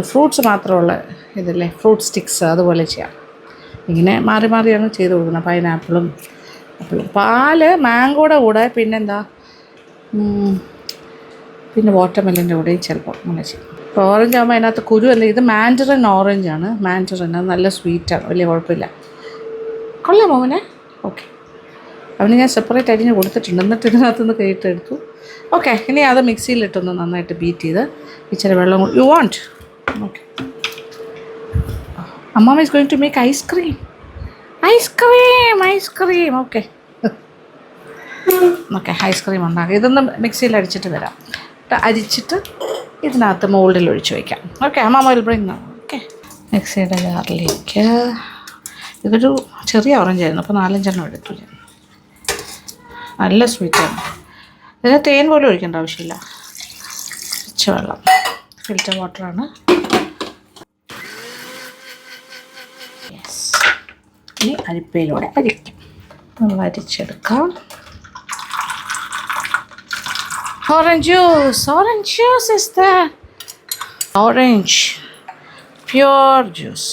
ഫ്രൂട്ട്സ് മാത്രമുള്ള ഇതല്ലേ, ഫ്രൂട്ട് സ്റ്റിക്സ്, അതുപോലെ ചെയ്യാം. ഇങ്ങനെ മാറിയാണ് ചെയ്ത് കൊടുക്കുന്നത്. പൈനാപ്പിളും പാല് മാംഗോയുടെ കൂടെ, പിന്നെന്താ, പിന്നെ വാട്ടർമെലൻ്റെ കൂടെയും ചിലപ്പോൾ അങ്ങനെ ചെയ്യും. ഇപ്പോൾ ഓറഞ്ച് ആകുമ്പോൾ അതിനകത്ത് കുരുവല്ല. ഇത് മാൻഡറിൻ ഓറഞ്ചാണ്. മാൻഡറിൻ അത് നല്ല സ്വീറ്റാണ്, വലിയ കുഴപ്പമില്ല. കൊള്ളാം മോനെ. ഓക്കെ, അവന് ഞാൻ സെപ്പറേറ്റ് അരിഞ്ഞ് കൊടുത്തിട്ടുണ്ട്. എന്നിട്ട് ഇതിനകത്തുനിന്ന് കയറ്റെടുത്തു. ഓക്കെ, ഇനി അത് മിക്സിയിലിട്ടൊന്ന് നന്നായിട്ട് ബീറ്റ് ചെയ്ത് ഇച്ചിരി വെള്ളം യു വാണ്ട്. ഓക്കെ, അമ്മാമ is going to make ice cream. Okay okay, ice cream ഉണ്ടാക്കാം. ഇതൊന്ന് മിക്സിയിൽ അടിച്ചിട്ട് വരാം. അരിച്ചിട്ട് ഇതിനകത്ത് മോൾഡിൽ ഒഴിച്ച് വയ്ക്കാം. ഓക്കെ, അമ്മാമ വിൽ ബ്രിങ്. ഓക്കെ, മിക്സിയുടെ ജാറിലേക്ക് ഇതൊരു ചെറിയ ഓറഞ്ച് ആയിരുന്നു, അപ്പോൾ 4-5 എടുത്തു ഞാൻ. നല്ല സ്വീറ്റാണ്. ഇതിന് തേൻ പോലും ഒഴിക്കേണ്ട ആവശ്യമില്ല. പച്ച വെള്ളം, ഫിൽറ്റർ വാട്ടറാണ്. യെസ്, ഇനി അരിപ്പയിലൂടെ അരിക്കും. നമ്മൾ അരിച്ചെടുക്കാം. Orange juice is the orange pure juice.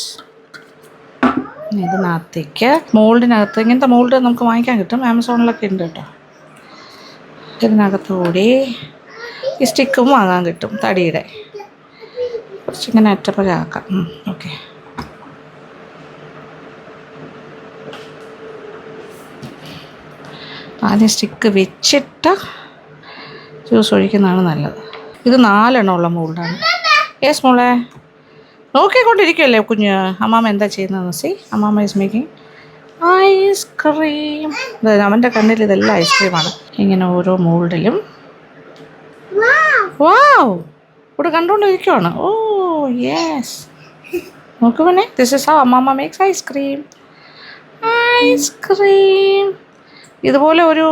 ഇതിനകത്തേക്ക് മോൾഡിനകത്ത്, ഇങ്ങനത്തെ മോൾഡ് നമുക്ക് വാങ്ങിക്കാൻ കിട്ടും, ആമസോണിലൊക്കെ ഉണ്ട് കേട്ടോ. ഇതിനകത്ത് കൂടി ഈ സ്റ്റിക്കും വാങ്ങാൻ കിട്ടും, തടിയുടെ. കുറച്ചിങ്ങനെ അറ്റപ്പഴാക്കാം. ഓക്കെ, ആദ്യം സ്റ്റിക്ക് വെച്ചിട്ട് ജ്യൂസ് ഒഴിക്കുന്നതാണ് നല്ലത്. ഇത് 4 എണ്ണമുള്ള മോൾഡാണ്. യെസ് മോളെ, നോക്കിക്കൊണ്ടിരിക്കുമല്ലേ കുഞ്ഞ്. അമ്മാമ്മ എന്താ ചെയ്യുന്നതെന്ന് സി. അമ്മാമ്മ ഈസ് മേക്കിംഗ് ഐസ്ക്രീം. അവൻ്റെ കണ്ണിൽ ഇതെല്ലാം ഐസ്ക്രീമാണ്. ഇങ്ങനെ ഓരോ മോൾഡിലും വാവ് ഇവിടെ കണ്ടുകൊണ്ടിരിക്കുവാണ്. ഓ യെസ്, നോക്ക് പിന്നെ. ദിസ് ഇസ് ഹൗ അമ്മാമ്മ മേക്സ് ഐസ്ക്രീം. ഇതുപോലെ ഒരു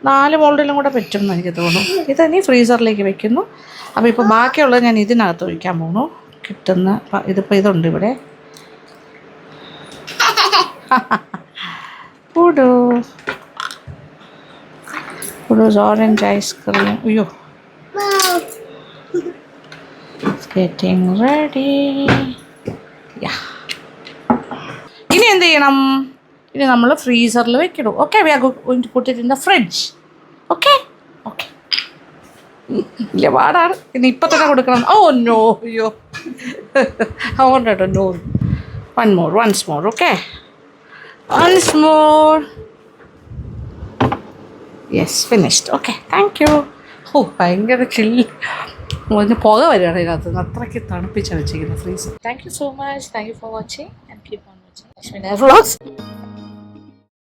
4 മോൾഡിലും കൂടെ പറ്റുമെന്ന് എനിക്ക് തോന്നുന്നു. ഇതന്നെ ഫ്രീസറിലേക്ക് വെക്കുന്നു. അപ്പോൾ ഇപ്പോൾ ബാക്കിയുള്ളത് ഞാൻ ഇതിനകത്ത് ഒഴിക്കാൻ പോകുന്നു. കിട്ടുന്ന ഇതിപ്പോൾ ഇതുണ്ട് ഇവിടെ. Orange ice cream. അയ്യോ, ഗെറ്റിംഗ് റെഡി. ഇനി എന്ത് ചെയ്യണം? ഇനി നമ്മൾ ഫ്രീസറിൽ വെക്കണം. Okay, we are going to put it in the fridge. Okay okay, ഇല്ല പാടാണ്. ഇനി ഇപ്പം തന്നെ കൊടുക്കണം. ഓ നോ, അയ്യോ അതുകൊണ്ട് കേട്ടോ. No, once more. Okay, once more. Yes, finished. Okay, thank you. ഓ ഭയങ്കര ചില്ല്. ഒന്ന് പുക വരികയാണ് ഇതിനകത്ത്. അത്രയ്ക്ക് തണുപ്പിച്ചാണ് വെച്ചിരിക്കുന്നത് freezer. Thank you so much. Thank you for watching and keep on watching Lakshmi vlogs.